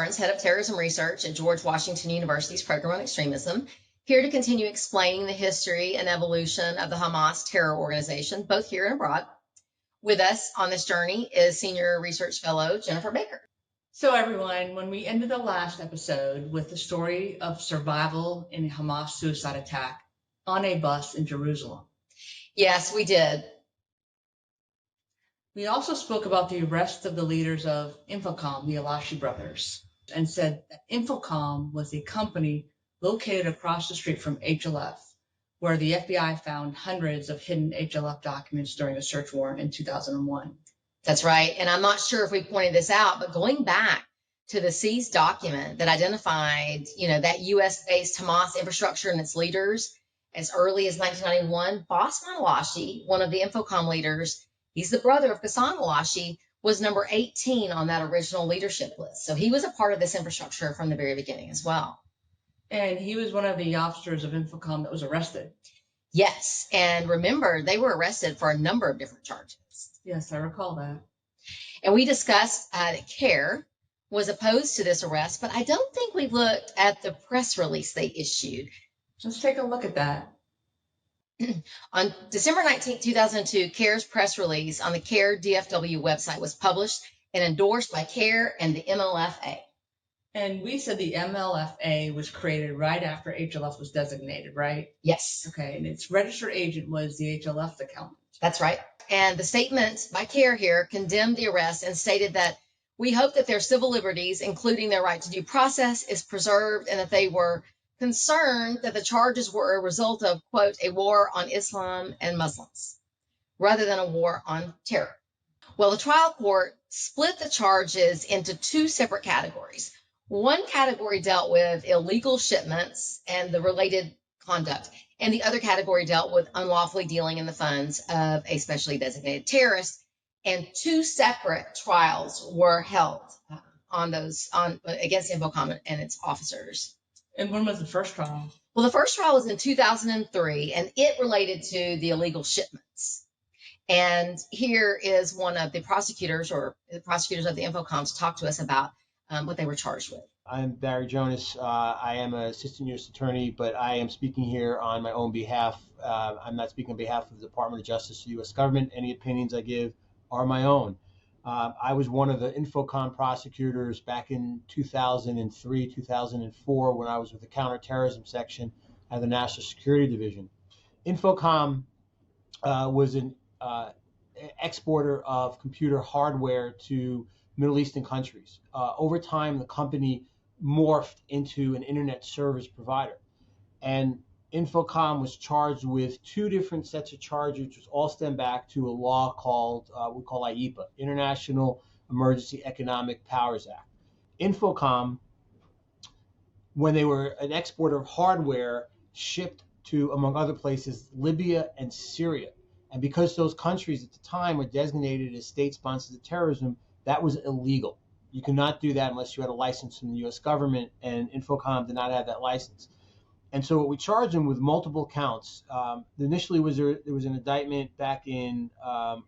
Barnes, Head of Terrorism Research at George Washington University's Program on Extremism, here to continue explaining the history and evolution of the Hamas terror organization, both here and abroad. With us on this journey is Senior Research Fellow Jennifer Baker. So everyone, when we ended the last episode with the story of survival in a Hamas suicide attack on a bus in Jerusalem. Yes, we did. We also spoke about the arrest of the leaders of Infocom, the Elashi brothers, and said that Infocom was a company located across the street from HLF, where the FBI found hundreds of hidden HLF documents during a search warrant in 2001. That's right. And I'm not sure if we pointed this out, but going back to the seized document that identified, that US-based Hamas infrastructure and its leaders as early as 1991, Bosman Elashi, one of the Infocom leaders, he's the brother of Ghassan Elashi, was number 18 on that original leadership list. So he was a part of this infrastructure from the very beginning as well. And he was one of the officers of Infocom that was arrested. Yes. And remember, they were arrested for a number of different charges. Yes, I recall that. And we discussed that CARE was opposed to this arrest, but I don't think we looked at the press release they issued. Let's take a look at that. On December 19, 2002, CARE's press release on the CARE DFW website was published and endorsed by CARE and the MLFA. And we said the MLFA was created right after HLF was designated, right? Yes. Okay, and its registered agent was the HLF accountant. That's right. And the statement by CARE here condemned the arrest and stated that we hope that their civil liberties, including their right to due process, is preserved, and that they were concerned that the charges were a result of, quote, a war on Islam and Muslims, rather than a war on terror. Well, the trial court split the charges into two separate categories. One category dealt with illegal shipments and the related conduct, and the other category dealt with unlawfully dealing in the funds of a specially designated terrorist. And two separate trials were held against Infocom and its officers. And when was the first trial? Well, the first trial was in 2003, and it related to the illegal shipments. And here is one of the prosecutors, or the prosecutors of the Infocom, to talk to us about what they were charged with. I'm Barry Jonas. I am an assistant U.S. attorney, but I am speaking here on my own behalf. I'm not speaking on behalf of the Department of Justice or the U.S. government. Any opinions I give are my own. I was one of the Infocom prosecutors back in 2003, 2004, when I was with the counterterrorism section of the National Security Division. Infocom was an exporter of computer hardware to Middle Eastern countries. Over time, the company morphed into an internet service provider. And Infocom was charged with two different sets of charges, which all stem back to a law called, we call IEPA, International Emergency Economic Powers Act. Infocom, when they were an exporter of hardware, shipped to, among other places, Libya and Syria. And because those countries at the time were designated as state sponsors of terrorism, that was illegal. You could not do that unless you had a license from the U.S. government, and Infocom did not have that license. And so we charged them with multiple counts. Initially, there was an indictment back in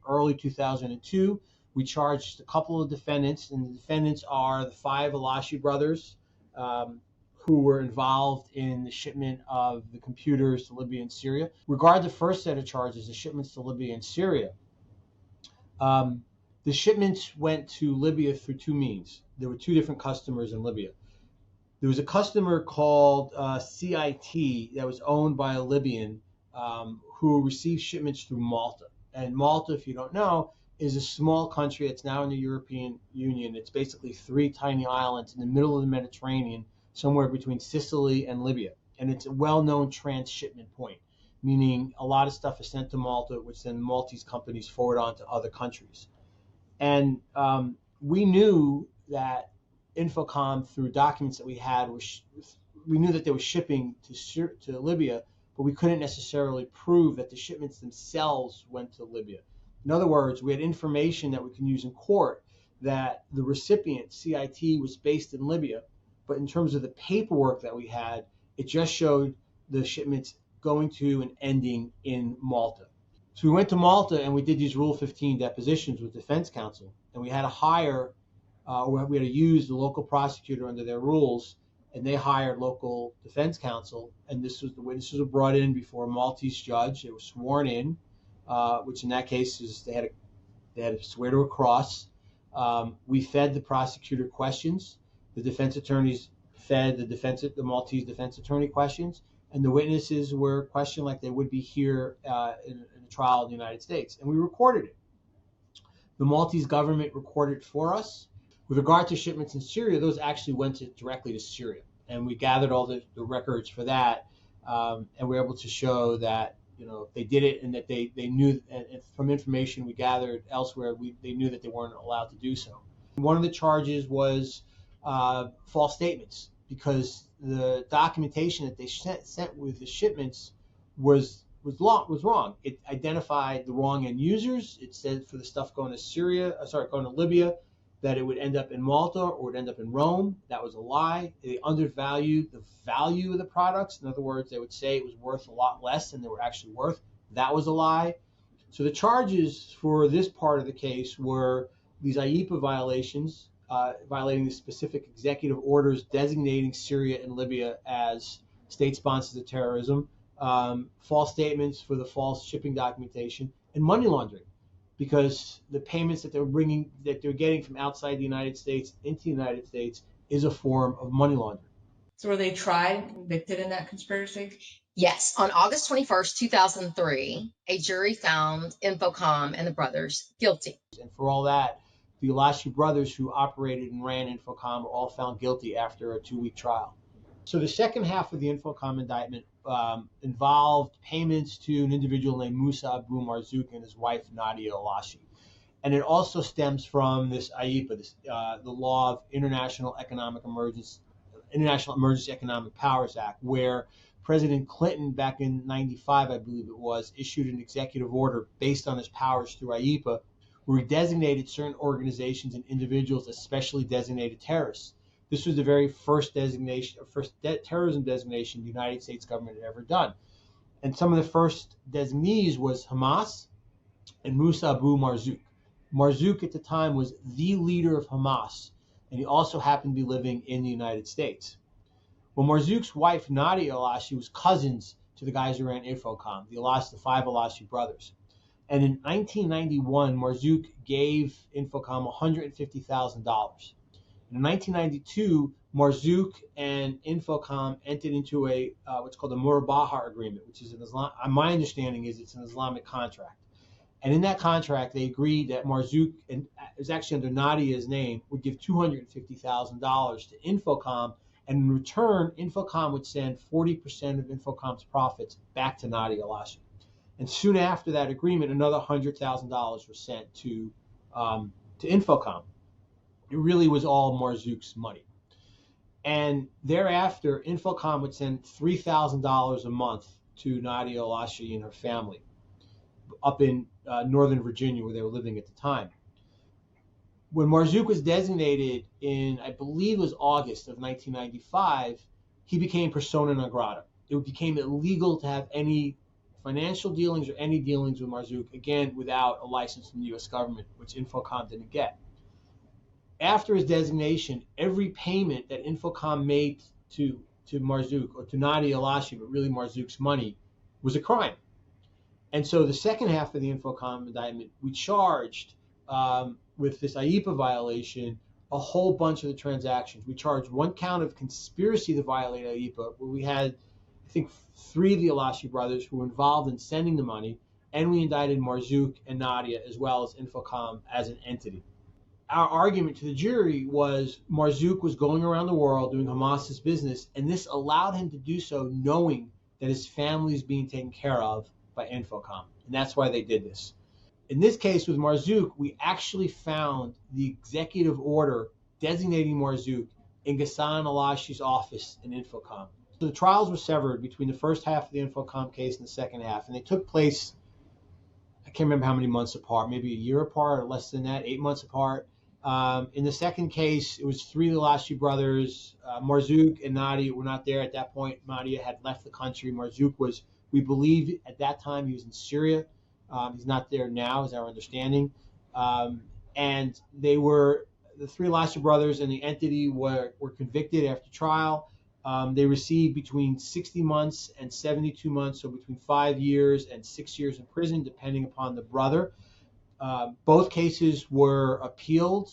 early 2002. We charged a couple of defendants, and the defendants are the 5 Elashi brothers who were involved in the shipment of the computers to Libya and Syria. Regarding the first set of charges, the shipments to Libya and Syria, the shipments went to Libya through two means. There were two different customers in Libya. There was a customer called CIT that was owned by a Libyan who received shipments through Malta. And Malta, if you don't know, is a small country. It's now in the European Union. It's basically 3 tiny islands in the middle of the Mediterranean, somewhere between Sicily and Libya. And it's a well-known transshipment point, meaning a lot of stuff is sent to Malta, which then Maltese companies forward on to other countries. And we knew that Infocom, through documents that we had, we knew that they were shipping to Libya, but we couldn't necessarily prove that the shipments themselves went to Libya. In other words, we had information that we can use in court that the recipient, CIT, was based in Libya, but in terms of the paperwork that we had, it just showed the shipments going to and ending in Malta. So we went to Malta and we did these Rule 15 depositions with defense counsel, and we had to hire we had to use the local prosecutor under their rules, and they hired local defense counsel. And the witnesses were brought in before a Maltese judge. They were sworn in, which in that case is they had to swear to a cross. We fed the prosecutor questions. The defense attorneys fed the Maltese defense attorney questions, and the witnesses were questioned like they would be here in a trial in the United States. And we recorded it. The Maltese government recorded it for us. With regard to shipments in Syria, those actually went directly to Syria, and we gathered all the records for that, and we were able to show that they did it, and that they knew, and from information we gathered elsewhere, they knew that they weren't allowed to do so. One of the charges was false statements, because the documentation that they sent with the shipments was wrong. It identified the wrong end users. It said for the stuff going to Libya, that it would end up in Malta or would end up in Rome. That was a lie. They undervalued the value of the products. In other words, they would say it was worth a lot less than they were actually worth. That was a lie. So the charges for this part of the case were these IEPA violations, violating the specific executive orders designating Syria and Libya as state sponsors of terrorism, false statements for the false shipping documentation, and money laundering, because the payments that they're getting from outside the United States into the United States is a form of money laundering. So were they tried and convicted in that conspiracy? Yes. On August 21st, 2003, a jury found Infocom and the brothers guilty. And for all that, the Elashi brothers, who operated and ran Infocom, were all found guilty after a 2-week trial. So the second half of the Infocom indictment involved payments to an individual named Musa Abu Marzouk and his wife Nadia Elashi. And it also stems from this IEPA, the Law of International Emergency Economic Powers Act, where President Clinton, back in '95, I believe it was, issued an executive order based on his powers through IEPA, where he designated certain organizations and individuals as specially designated terrorists. This was the very first terrorism designation the United States government had ever done. And some of the first designees was Hamas and Musa Abu Marzouk. Marzouk at the time was the leader of Hamas, and he also happened to be living in the United States. Well, Marzouk's wife, Nadia Elashi, was cousins to the guys who ran Infocom, the 5 Elashi brothers. And in 1991, Marzouk gave Infocom $150,000. In 1992, Marzouk and Infocom entered into what's called a Murabaha agreement, which is my understanding is it's an Islamic contract. And in that contract, they agreed that Marzouk, and it was actually under Nadia's name, would give $250,000 to Infocom, and in return, Infocom would send 40% of Infocom's profits back to Nadia Elashi. And soon after that agreement, another $100,000 was sent to Infocom. It really was all Marzouk's money. And thereafter, Infocom would send $3,000 a month to Nadia Elashi and her family up in Northern Virginia, where they were living at the time. When Marzouk was designated in, I believe it was August of 1995, he became persona non grata. It became illegal to have any financial dealings or any dealings with Marzouk, again, without a license from the U.S. government, which Infocom didn't get. After his designation, every payment that Infocom made to Marzouk, or to Nadia Elashi, but really Marzouk's money, was a crime. And so the second half of the Infocom indictment, we charged with this IEPA violation a whole bunch of the transactions. We charged one count of conspiracy to violate IEPA, where we had, I think, 3 of the Elashi brothers who were involved in sending the money, and we indicted Marzouk and Nadia, as well as Infocom as an entity. Our argument to the jury was Marzouk was going around the world doing Hamas's business, and this allowed him to do so knowing that his family is being taken care of by Infocom, and that's why they did this. In this case with Marzouk, we actually found the executive order designating Marzouk in Ghassan Elashi's office in Infocom. So the trials were severed between the first half of the Infocom case and the second half, and they took place, I can't remember how many months apart, maybe a year apart or less than that, 8 months apart. In the second case, it was 3 Elashi brothers. Marzouk and Nadia were not there at that point. Nadia had left the country. Marzouk was, we believe at that time, he was in Syria. He's not there now, is our understanding. And they were the three Elashi brothers and the entity were convicted after trial. They received between 60 months and 72 months, so between 5 years and 6 years in prison, depending upon the brother. Both cases were appealed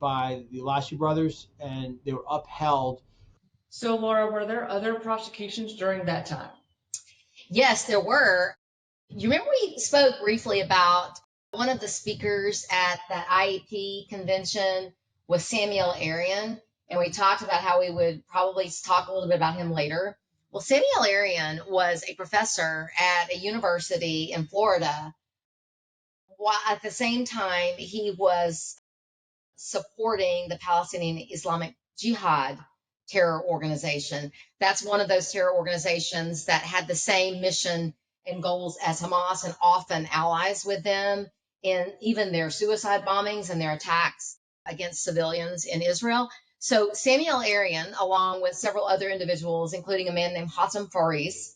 by the Elashi brothers, and they were upheld. So, Laura, were there other prosecutions during that time? Yes, there were. You remember we spoke briefly about one of the speakers at that IEP convention was Samuel Arian, and we talked about how we would probably talk a little bit about him later. Well, Samuel Arian was a professor at a university in Florida, while at the same time he was supporting the Palestinian Islamic Jihad terror organization. That's one of those terror organizations that had the same mission and goals as Hamas and often allies with them in even their suicide bombings and their attacks against civilians in Israel. So Samuel Arian, along with several other individuals, including a man named Hatem Faris,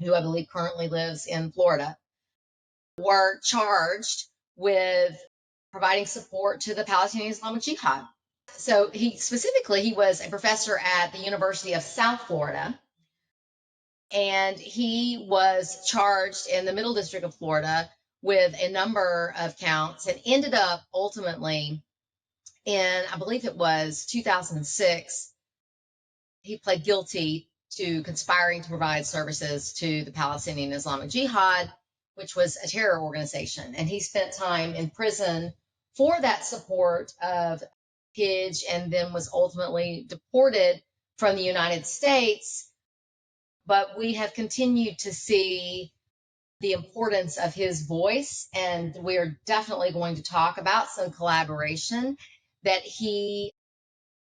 who I believe currently lives in Florida, were charged with providing support to the Palestinian Islamic Jihad. So he was a professor at the University of South Florida, and he was charged in the Middle District of Florida with a number of counts and ended up ultimately in, I believe it was 2006, he pled guilty to conspiring to provide services to the Palestinian Islamic Jihad, which was a terror organization. And he spent time in prison for that support of PIJ and then was ultimately deported from the United States. But we have continued to see the importance of his voice, and we're definitely going to talk about some collaboration that he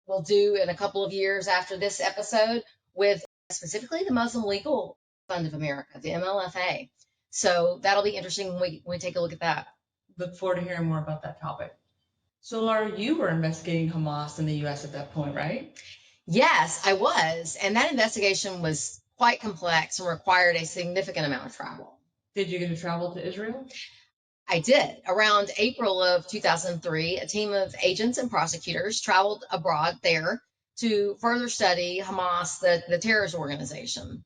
will do in a couple of years after this episode with specifically the Muslim Legal Fund of America, the MLFA. So that'll be interesting when we take a look at that. Look forward to hearing more about that topic. So, Laura, you were investigating Hamas in the U.S. at that point, right? Yes, I was. And that investigation was quite complex and required a significant amount of travel. Did you get to travel to Israel? I did. Around April of 2003, a team of agents and prosecutors traveled abroad there to further study Hamas, the terrorist organization.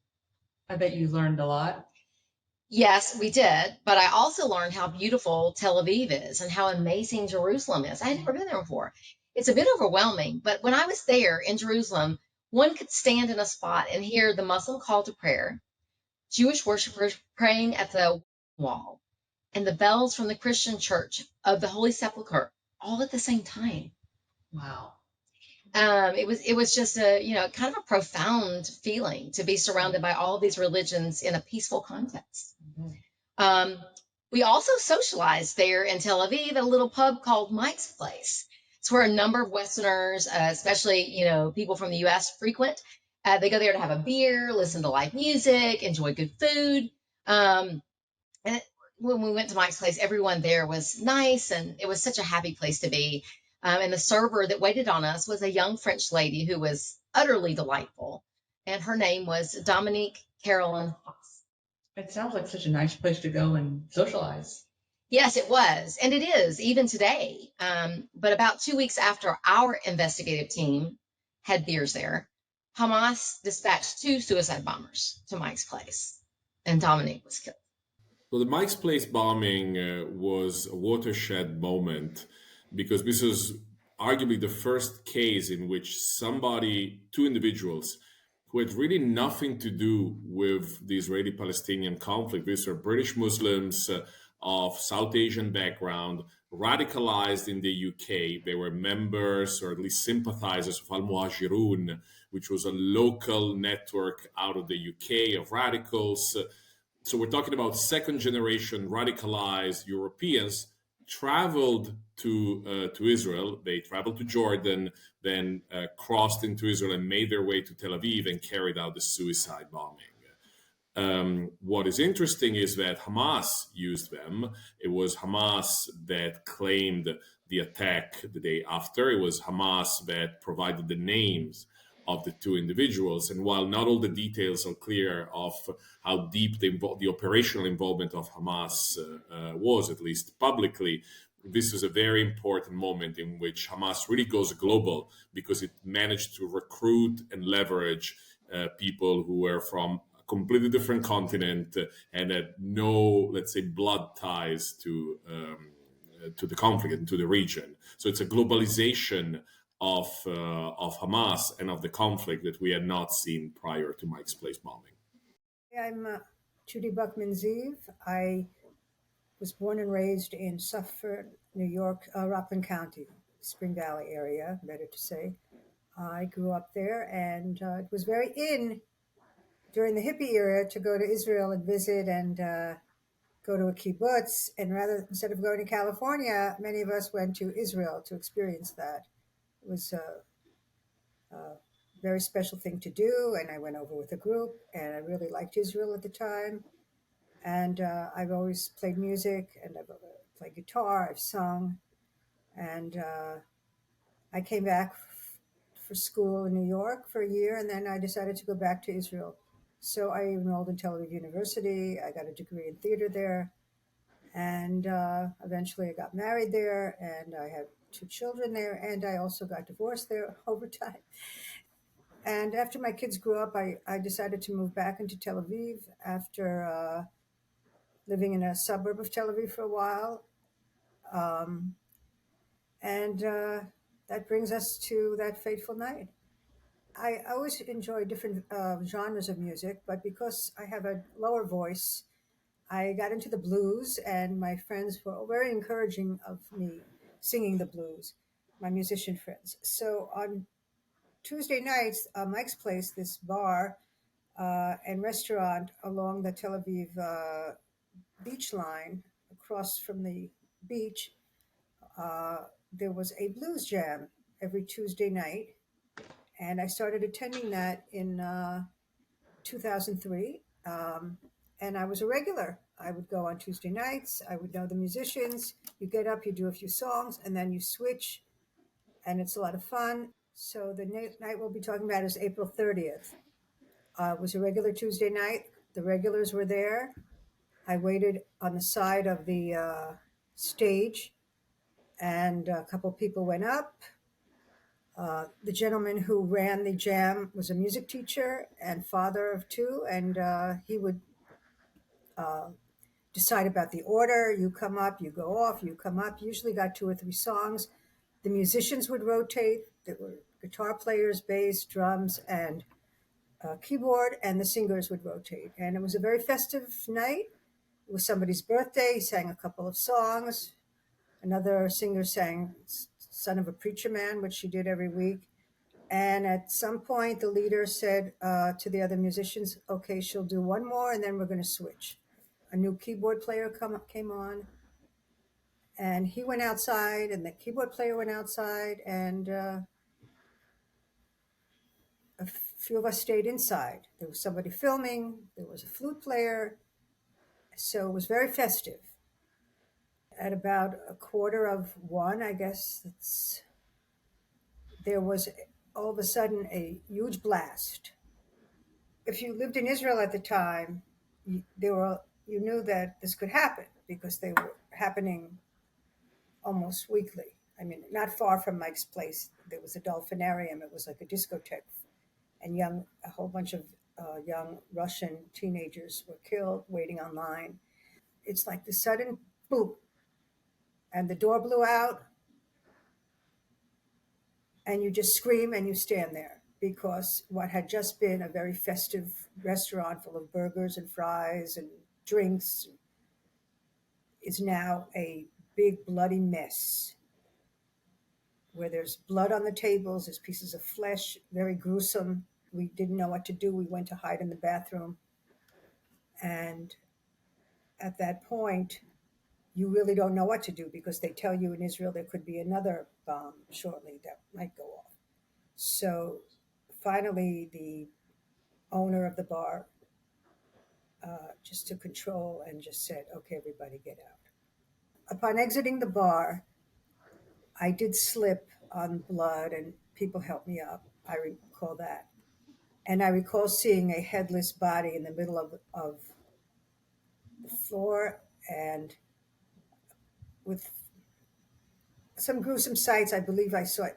I bet you learned a lot. Yes, we did. But I also learned how beautiful Tel Aviv is and how amazing Jerusalem is. I had never been there before. It's a bit overwhelming, but when I was there in Jerusalem, one could stand in a spot and hear the Muslim call to prayer, Jewish worshipers praying at the wall, and the bells from the Christian church of the Holy Sepulchre all at the same time. Wow. It was just a kind of a profound feeling to be surrounded by all of these religions in a peaceful context. Mm-hmm. We also socialized there in Tel Aviv at a little pub called Mike's Place. It's where a number of Westerners, especially people from the U.S., frequent. They go there to have a beer, listen to live music, enjoy good food. And when we went to Mike's Place, everyone there was nice, and it was such a happy place to be. And the server that waited on us was a young French lady who was utterly delightful, and her name was Dominique Caroline Haas. It sounds like such a nice place to go and socialize. Yes, it was, and it is even today. But about 2 weeks after our investigative team had beers there, Hamas dispatched 2 suicide bombers to Mike's Place, and Dominique was killed. So the Mike's Place bombing was a watershed moment because this was arguably the first case in which two individuals who had really nothing to do with the Israeli-Palestinian conflict, these were British Muslims of South Asian background, radicalized in the UK. They were members or at least sympathizers of Al-Muhajirun, which was a local network out of the UK of radicals. So we're talking about second-generation radicalized Europeans traveled to Israel. They traveled to Jordan, then crossed into Israel and made their way to Tel Aviv and carried out the suicide bombing. What is interesting is that Hamas used them. It was Hamas that claimed the attack the day after. It was Hamas that provided the names of the 2 individuals. And while not all the details are clear of how deep the operational involvement of Hamas was, at least publicly, this is a very important moment in which Hamas really goes global because it managed to recruit and leverage people who were from a completely different continent and had no, let's say, blood ties to the conflict and to the region. So it's a globalization of Hamas and of the conflict that we had not seen prior to Mike's Place bombing. I'm Judy Buckman-Zeev. I was born and raised in Suffolk, New York, Rockland County, Spring Valley area, better to say. I grew up there, and it was very in during the hippie era to go to Israel and visit and go to a kibbutz. And instead of going to California, many of us went to Israel to experience that. It was a very special thing to do, and I went over with a group, and I really liked Israel at the time. And I've always played music, and I've played guitar, I've sung, and I came back for school in New York for a year, and then I decided to go back to Israel. So I enrolled in Tel Aviv University. I got a degree in theater there, and eventually I got married there, and I had 2 children there, and I also got divorced there over time. And after my kids grew up, I decided to move back into Tel Aviv after living in a suburb of Tel Aviv for a while. And that brings us to that fateful night. I always enjoy different genres of music, but because I have a lower voice, I got into the blues, and my friends were very encouraging of me singing the blues, my musician friends. So on Tuesday nights, Mike's Place, this bar and restaurant along the Tel Aviv beach line, across from the beach, there was a blues jam every Tuesday night, and I started attending that in 2003, and I was a regular. I would go on Tuesday nights. I would know the musicians. You get up, you do a few songs, and then you switch, and it's a lot of fun. So the night we'll be talking about is April 30th. It was a regular Tuesday night. The regulars were there. I waited on the side of the stage, and a couple people went up. The gentleman who ran the jam was a music teacher and father of 2, and he would decide about the order. You come up, you go off, you come up. Usually got 2 or 3 songs. The musicians would rotate. There were guitar players, bass, drums, and keyboard, and the singers would rotate. And it was a very festive night. It was somebody's birthday. He sang a couple of songs. Another singer sang Son of a Preacher Man, which she did every week. And at some point, the leader said to the other musicians, okay, she'll do one more, and then we're going to switch. A new keyboard player came on, and he went outside, and the keyboard player went outside, and a few of us stayed inside. There was somebody filming. There was a flute player. So it was very festive. At about 1:15, I guess, there was all of a sudden a huge blast. If you lived in Israel at the time, you knew that this could happen because they were happening almost weekly. I mean, not far from Mike's Place, there was a dolphinarium. It was like a discotheque, and a whole bunch of young Russian teenagers were killed waiting online. It's like the sudden boom, and the door blew out, and you just scream and you stand there because what had just been a very festive restaurant full of burgers and fries and drinks is now a big bloody mess where there's blood on the tables, there's pieces of flesh, very gruesome. We didn't know what to do. We went to hide in the bathroom. And at that point, you really don't know what to do because they tell you in Israel there could be another bomb shortly that might go off. So finally, the owner of the bar just took control and just said, okay, everybody get out. Upon exiting the bar, I did slip on blood and people helped me up. I recall that. And I recall seeing a headless body in the middle of the floor and with some gruesome sights. I believe I saw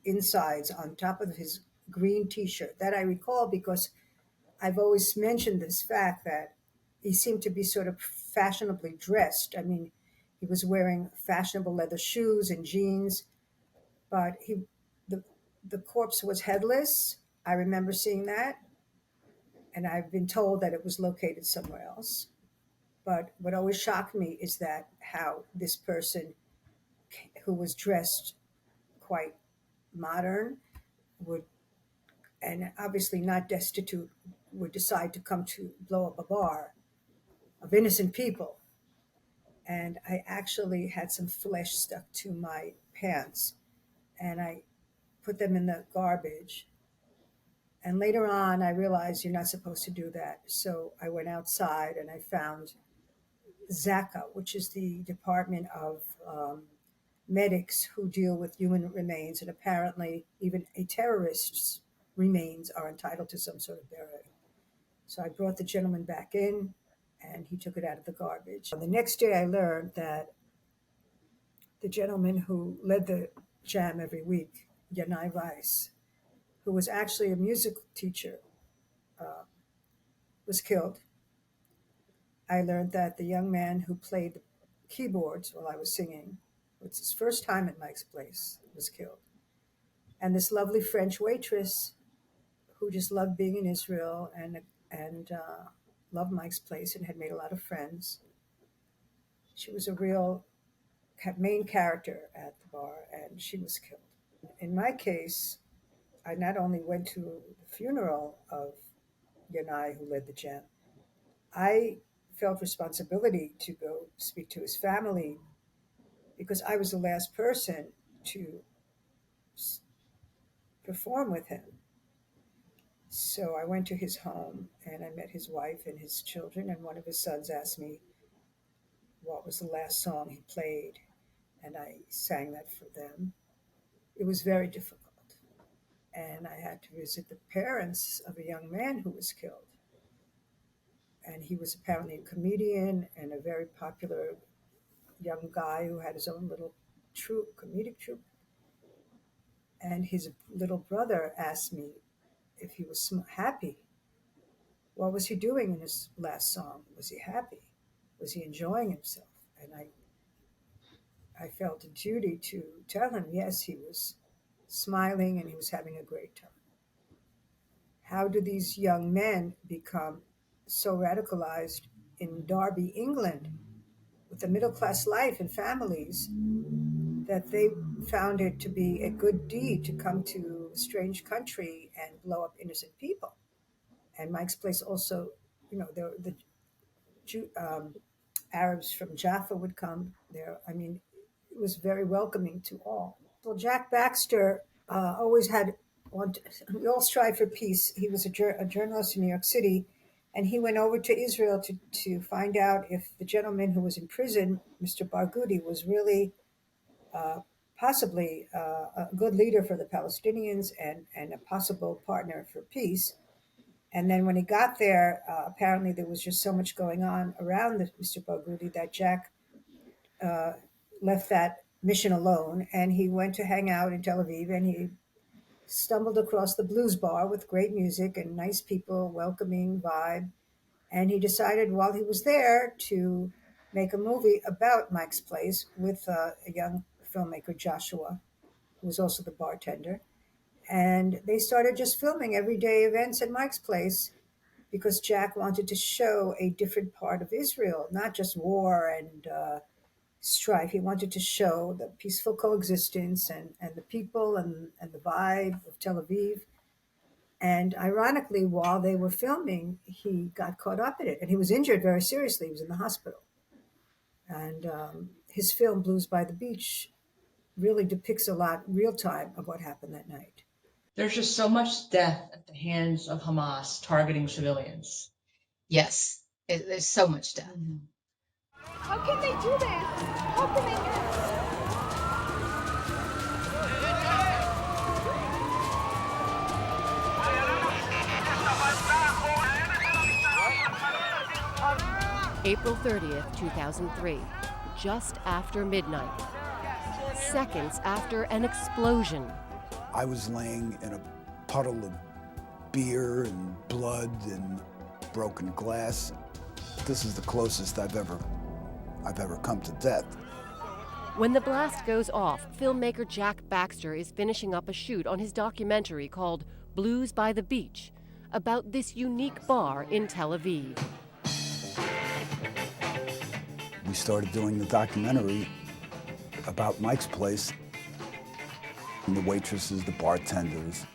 insides on top of his green T-shirt. That I recall because I've always mentioned this fact that he seemed to be sort of fashionably dressed. I mean, he was wearing fashionable leather shoes and jeans, but the the corpse was headless. I remember seeing that, and I've been told that it was located somewhere else. But what always shocked me is that how this person who was dressed quite modern would, and obviously not destitute, would decide to come to blow up a bar of innocent people. And I actually had some flesh stuck to my pants, and I put them in the garbage. And later on, I realized you're not supposed to do that. So I went outside and I found ZACA, which is the Department of Medics who deal with human remains. And apparently, even a terrorist's remains are entitled to some sort of burial. So I brought the gentleman back in and he took it out of the garbage. The next day, I learned that the gentleman who led the jam every week, Yanai Weiss, who was actually a music teacher, was killed. I learned that the young man who played the keyboards while I was singing, it was his first time at Mike's place, was killed. And this lovely French waitress who just loved being in Israel and loved Mike's place and had made a lot of friends. She was a real main character at the bar, and she was killed. In my case, I not only went to the funeral of Yanai, who led the jam, I felt responsibility to go speak to his family because I was the last person to perform with him. So I went to his home and I met his wife and his children, and one of his sons asked me what was the last song he played, and I sang that for them. It was very difficult. And I had to visit the parents of a young man who was killed. And he was apparently a comedian and a very popular young guy who had his own little troupe, comedic troupe. And his little brother asked me if he was happy. What was he doing in his last song? Was he happy? Was he enjoying himself? And I felt a duty to tell him, yes, he was smiling and he was having a great time. How do these young men become so radicalized in Derby, England, with a middle-class life and families, that they found it to be a good deed to come to a strange country and blow up innocent people? And Mike's place also, the Arabs from Jaffa would come there. I mean, it was very welcoming to all. Well, Jack Baxter always we all strive for peace. He was a journalist in New York City, and he went over to Israel to find out if the gentleman who was in prison, Mr. Barghouti, was really possibly a good leader for the Palestinians and a possible partner for peace. And then when he got there, apparently there was just so much going on around Mr. Barghouti that Jack left that mission alone, and he went to hang out in Tel Aviv, and he stumbled across the blues bar with great music and nice people, welcoming vibe. And he decided while he was there to make a movie about Mike's place with a young filmmaker, Joshua, who was also the bartender. And they started just filming everyday events at Mike's place because Jack wanted to show a different part of Israel, not just war and strife. He wanted to show the peaceful coexistence and the people and the vibe of Tel Aviv. And ironically, while they were filming, he got caught up in it, and he was injured very seriously. He was in the hospital. And his film, Blues by the Beach, really depicts a lot real time of what happened that night. There's just so much death at the hands of Hamas targeting civilians. Yes, there's so much death. How can they do this? How can they do this? April 30th, 2003, just after midnight. seconds after an explosion. I was laying in a puddle of beer and blood and broken glass. This is the closest I've ever come to death. When the blast goes off, filmmaker Jack Baxter is finishing up a shoot on his documentary called Blues by the Beach, about this unique bar in Tel Aviv. We started doing the documentary about Mike's place, and the waitresses, the bartenders,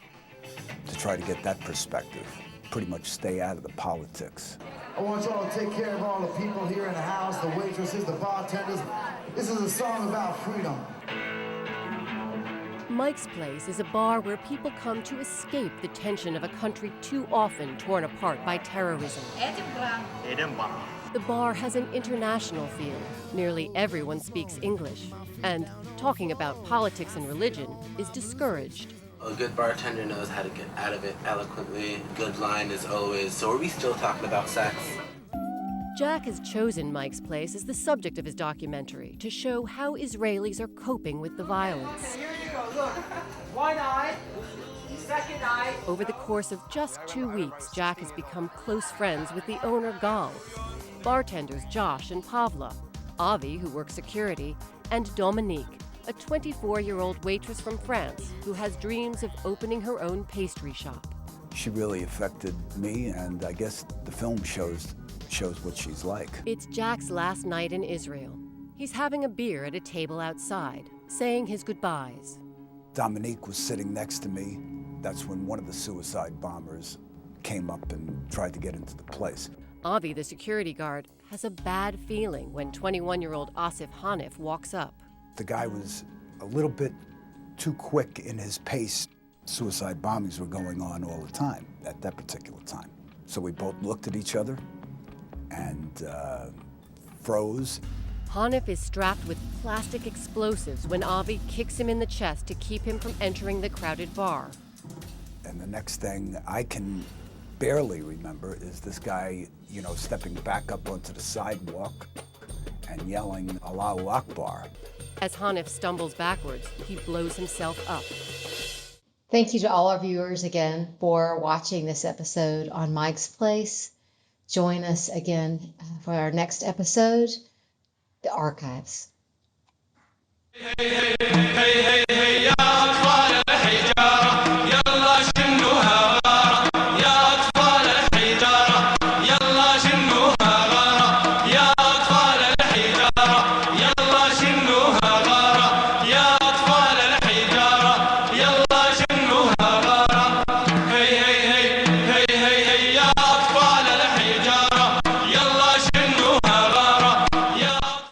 to try to get that perspective, pretty much stay out of the politics. I want y'all to take care of all the people here in the house, the waitresses, the bartenders. This is a song about freedom. Mike's Place is a bar where people come to escape the tension of a country too often torn apart by terrorism. The bar has an international feel. Nearly everyone speaks English, and talking about politics and religion is discouraged. A good bartender knows how to get out of it eloquently. Good line is always, so are we still talking about sex? Jack has chosen Mike's Place as the subject of his documentary to show how Israelis are coping with the violence. Here you go, look. One eye, second eye. Over the course of just 2 weeks, Jack has become close friends with the owner, Gal, bartenders Josh and Pavla, Avi, who works security, and Dominique, a 24-year-old waitress from France who has dreams of opening her own pastry shop. She really affected me, and I guess the film shows what she's like. It's Jack's last night in Israel. He's having a beer at a table outside, saying his goodbyes. Dominique was sitting next to me. That's when one of the suicide bombers came up and tried to get into the place. Avi, the security guard, has a bad feeling when 21-year-old Asif Hanif walks up. The guy was a little bit too quick in his pace. Suicide bombings were going on all the time at that particular time. So we both looked at each other and froze. Hanif is strapped with plastic explosives when Avi kicks him in the chest to keep him from entering the crowded bar. And the next thing I can barely remember is this guy, stepping back up onto the sidewalk and yelling, Allahu Akbar. As Hanif stumbles backwards, he blows himself up. Thank you to all our viewers again for watching this episode on Mike's Place. Join us again for our next episode, The Archives. Hey, hey, hey, hey, hey, ya, ya,